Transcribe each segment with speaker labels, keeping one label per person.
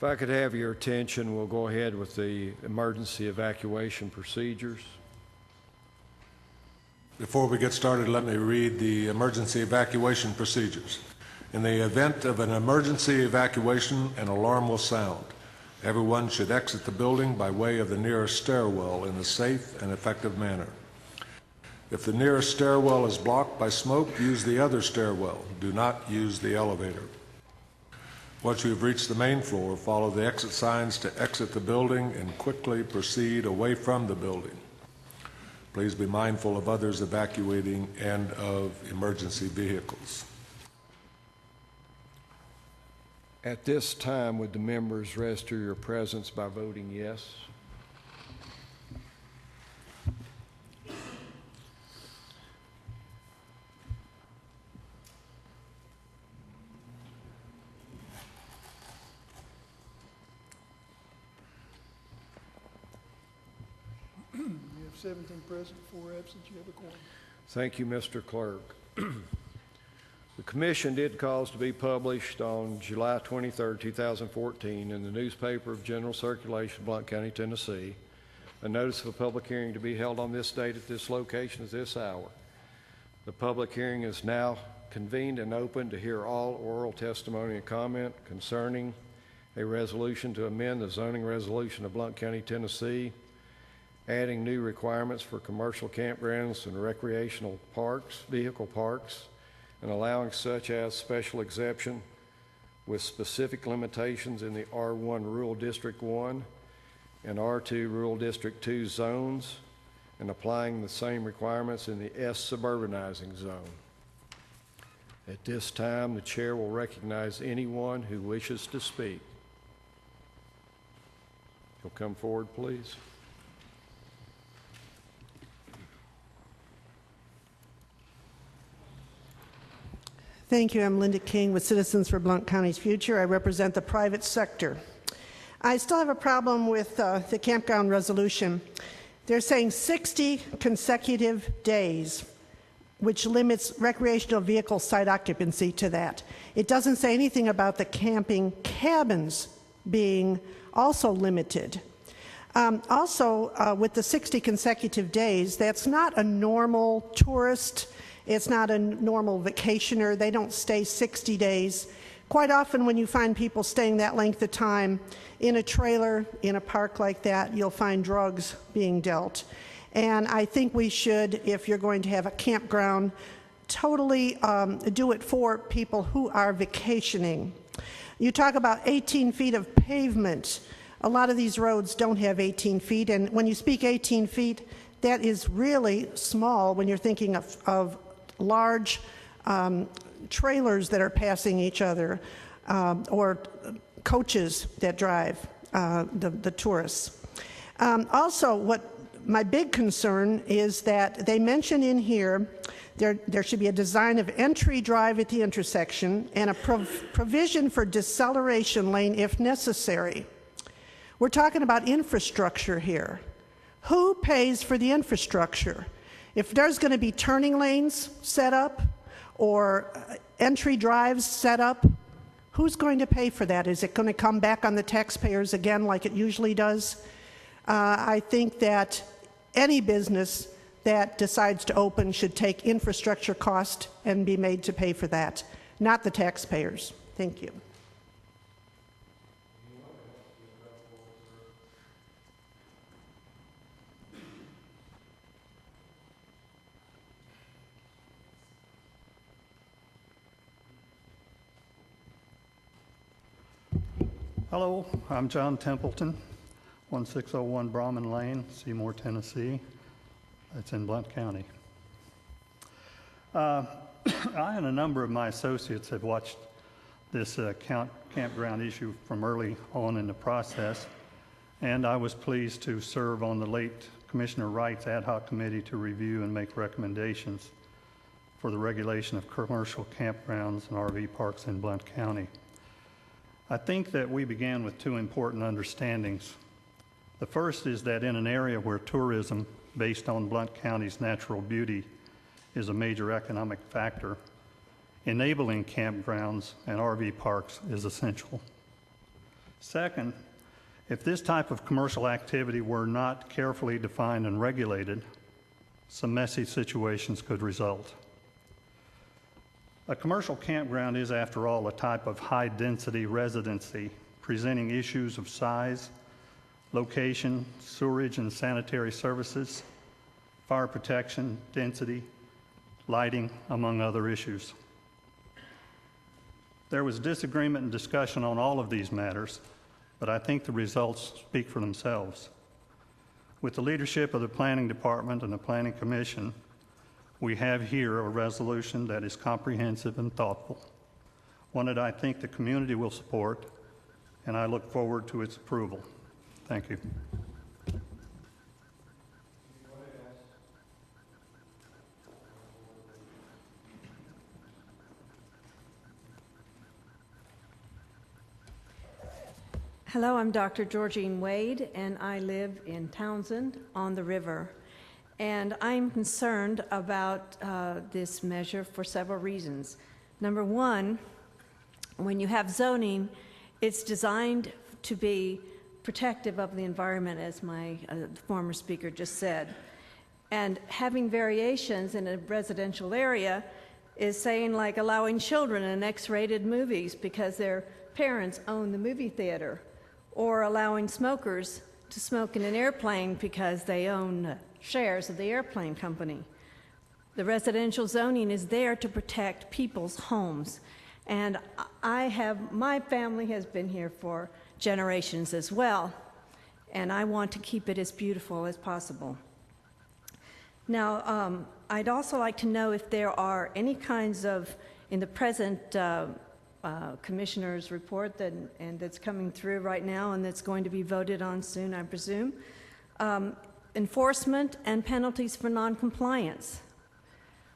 Speaker 1: If I could have your attention, we'll go ahead with the emergency evacuation procedures.
Speaker 2: Before we get started, let me read the emergency evacuation procedures. In the event of an emergency evacuation, an alarm will sound. Everyone should exit the building by way of the nearest stairwell in a safe and effective manner. If the nearest stairwell is blocked by smoke, use the other stairwell. Do not use the elevator. Once you have reached the main floor, follow the exit signs to exit the building and quickly proceed away from the building. Please be mindful of others evacuating and of emergency vehicles.
Speaker 1: At this time, would the members register your presence by voting yes?
Speaker 3: You have 17 present, 4 absent. You have a quorum.
Speaker 1: Thank you, Mr. Clerk. The Commission did cause to be published on July 23, 2014 in the newspaper of general circulation, Blount County, Tennessee, a notice of a public hearing to be held on this date at this location at this hour. The public hearing is now convened and open to hear all oral testimony and comment concerning a resolution to amend the zoning resolution of Blount County, Tennessee, adding new requirements for commercial campgrounds and recreational parks, vehicle parks, and allowing such as special exception with specific limitations in the R1 Rural District 1 and R2 Rural District 2 zones, and applying the same requirements in the S suburbanizing zone. At this time, the chair will recognize anyone who wishes to speak. You'll come forward, please.
Speaker 4: Thank you. I'm Linda King with Citizens for Blount County's Future. I represent the private sector. I still have a problem with the campground resolution. They're saying 60 consecutive days, which limits recreational vehicle site occupancy to that. It doesn't say anything about the camping cabins being also limited. With the 60 consecutive days, that's not a normal tourist. It's not a normal vacationer. They don't stay 60 days. Quite often when you find people staying that length of time in a trailer, in a park like that, you'll find drugs being dealt. And I think we should, if you're going to have a campground, totally do it for people who are vacationing. You talk about 18 feet of pavement. A lot of these roads don't have 18 feet, and when you speak 18 feet, that is really small when you're thinking of large trailers that are passing each other or coaches that drive the tourists. Also, what my big concern is that they mention in here there should be a design of entry drive at the intersection and a provision for deceleration lane if necessary. We're talking about infrastructure here. Who pays for the infrastructure? If there's going to be turning lanes set up or entry drives set up, who's going to pay for that? Is it going to come back on the taxpayers again like it usually does? I think that any business that decides to open should take infrastructure cost and be made to pay for that, not the taxpayers. Thank you.
Speaker 5: Hello, I'm John Templeton, 1601 Brahman Lane, Seymour, Tennessee. That's in Blount County. I and a number of my associates have watched this campground issue from early on in the process, and I was pleased to serve on the late Commissioner Wright's ad hoc committee to review and make recommendations for the regulation of commercial campgrounds and RV parks in Blount County. I think that we began with two important understandings. The first is that in an area where tourism based on Blount County's natural beauty is a major economic factor, enabling campgrounds and RV parks is essential. Second, if this type of commercial activity were not carefully defined and regulated, some messy situations could result. A commercial campground is, after all, a type of high-density residency presenting issues of size, location, sewerage and sanitary services, fire protection, density, lighting, among other issues. There was disagreement and discussion on all of these matters, but I think the results speak for themselves. With the leadership of the Planning Department and the Planning Commission, we have here a resolution that is comprehensive and thoughtful, one that I think the community will support, and I look forward to its approval. Thank you.
Speaker 6: Hello, I'm Dr. Georgene Wade, and I live in Townsend on the river. And I'm concerned about this measure for several reasons. Number one, when you have zoning, it's designed to be protective of the environment, as my former speaker just said. And having variations in a residential area is saying like allowing children in X-rated movies because their parents own the movie theater, or allowing smokers to smoke in an airplane because they own shares of the airplane company. The residential zoning is there to protect people's homes. And my family has been here for generations as well, and I want to keep it as beautiful as possible. Now, I'd also like to know if there are any kinds of, in the present commissioner's report that's coming through right now and that's going to be voted on soon, I presume, enforcement and penalties for noncompliance.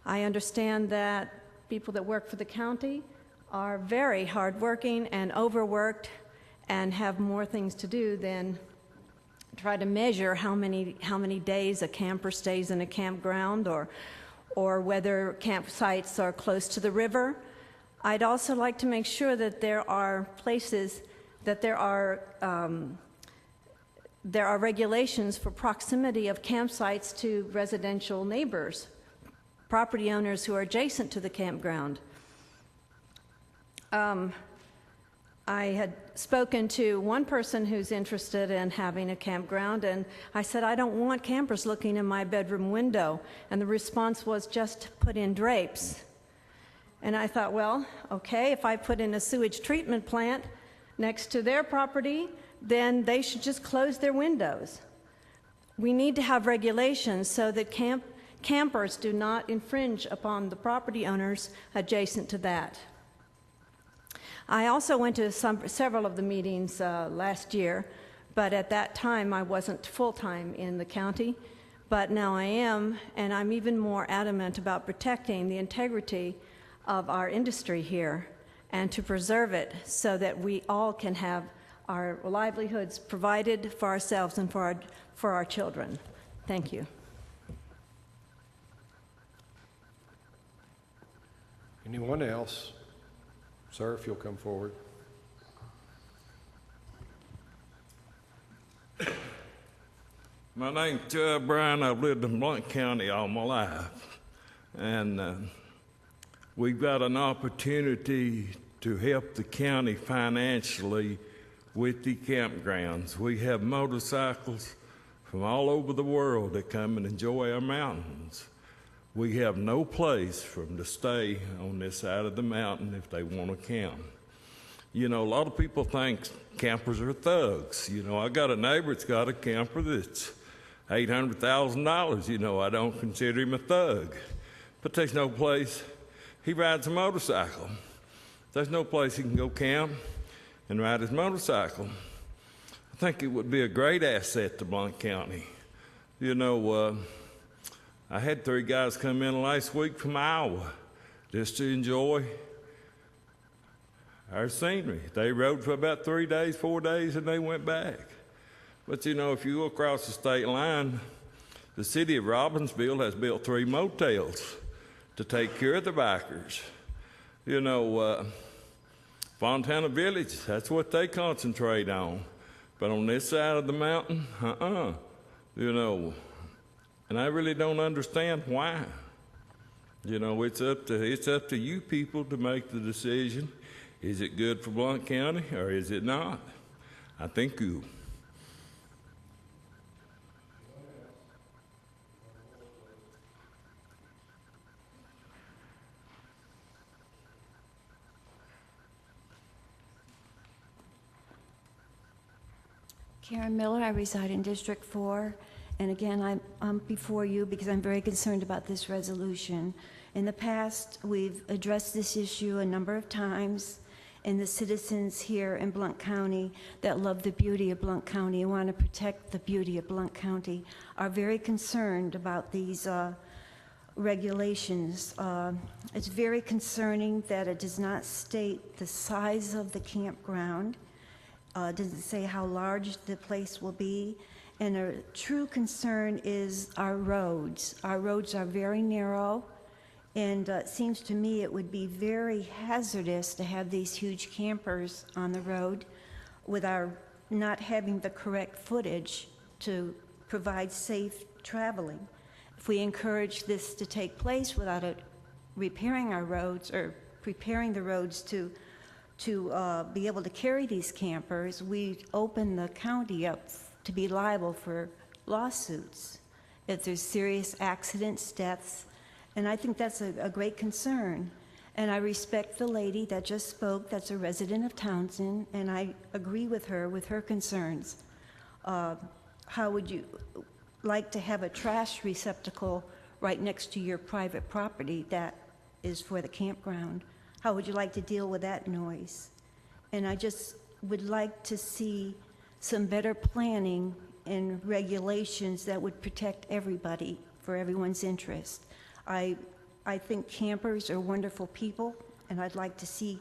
Speaker 6: I understand that people that work for the county are very hardworking and overworked and have more things to do than try to measure how many days a camper stays in a campground or whether campsites are close to the river. I'd also like to make sure that there are places, that there are regulations for proximity of campsites to residential neighbors, property owners who are adjacent to the campground. I had spoken to one person who's interested in having a campground, and I said, I don't want campers looking in my bedroom window. And the response was, just put in drapes. And I thought, well, okay, if I put in a sewage treatment plant next to their property, then they should just close their windows. We need to have regulations so that campers do not infringe upon the property owners adjacent to that. I also went to several of the meetings last year, but at that time I wasn't full-time in the county, but now I am, and I'm even more adamant about protecting the integrity of our industry here and to preserve it so that we all can have our livelihoods provided for ourselves and for our children. Thank you.
Speaker 1: Anyone else? Sir, if you'll come forward.
Speaker 7: My name's Chad Bryan. I've lived in Blount County all my life. And we've got an opportunity to help the county financially with the campgrounds. We have motorcycles from all over the world that come and enjoy our mountains. We have no place for them to stay on this side of the mountain if they want to camp. You know, a lot of people think campers are thugs. You know, I got a neighbor that's got a camper that's $800,000. You know, I don't consider him a thug. But there's no place. He rides a motorcycle. There's no place he can go camp and ride his motorcycle. I think it would be a great asset to Blount County. You know, I had 3 guys come in last week from Iowa just to enjoy our scenery. They rode for about 3 days, 4 days, and they went back. But you know, if you go across the state line, the city of Robbinsville has built 3 motels to take care of the bikers. You know, Fontana Village, that's what they concentrate on. But on this side of the mountain, you know, and I really don't understand why. You know, it's up to you people to make the decision. Is it good for Blount County or is it not? I think you.
Speaker 8: Karen Miller, I reside in District 4, and again, I'm before you because I'm very concerned about this resolution. In the past, we've addressed this issue a number of times, and the citizens here in Blount County that love the beauty of Blount County and want to protect the beauty of Blount County are very concerned about these regulations. It's very concerning that it does not state the size of the campground. Doesn't say how large the place will be. And a true concern is our roads. Our roads are very narrow, and it seems to me it would be very hazardous to have these huge campers on the road with our not having the correct footage to provide safe traveling. If we encourage this to take place without it repairing our roads or preparing the roads to be able to carry these campers, we open the county up to be liable for lawsuits if there's serious accidents, deaths, and I think that's a great concern. And I respect the lady that just spoke, that's a resident of Townsend, and I agree with her concerns. How would you like to have a trash receptacle right next to your private property that is for the campground? How would you like to deal with that noise? And I just would like to see some better planning and regulations that would protect everybody for everyone's interest. I think campers are wonderful people, and I'd like to see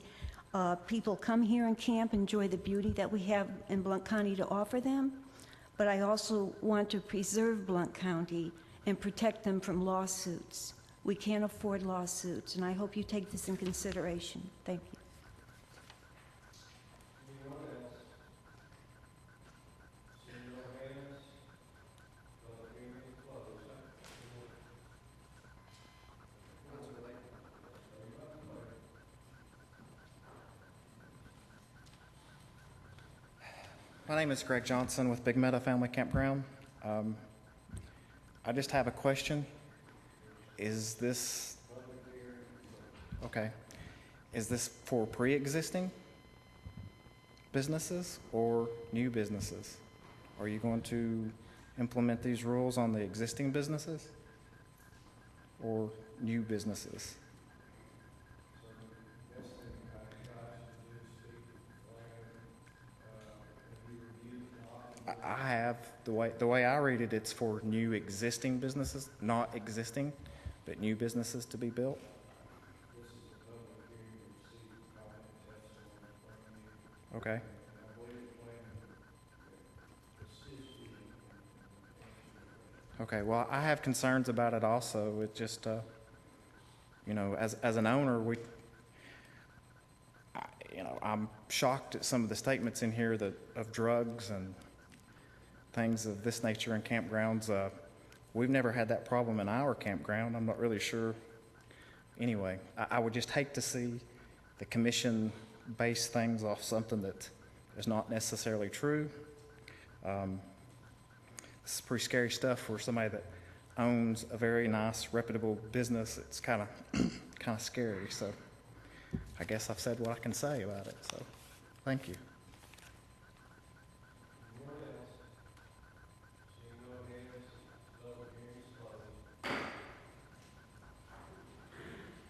Speaker 8: people come here and camp, enjoy the beauty that we have in Blount County to offer them. But I also want to preserve Blount County and protect them from lawsuits. We can't afford lawsuits, and I hope you take this in consideration. Thank you.
Speaker 9: My name is Greg Johnson with Big Meadow Family Campground. I just have a question. Is this for pre-existing businesses or new businesses? Are you going to implement these rules on the existing businesses or new businesses? I have, the way I read it, it's for new existing businesses, not existing, but new businesses to be built. Okay. Okay, well, I have concerns about it also. It just, you know, as an owner, I'm shocked at some of the statements in here of drugs and things of this nature in campgrounds. We've never had that problem in our campground. I'm not really sure. Anyway, I would just hate to see the commission base things off something that is not necessarily true. This is pretty scary stuff for somebody that owns a very nice, reputable business. It's kind of scary. So I guess I've said what I can say about it. So thank you.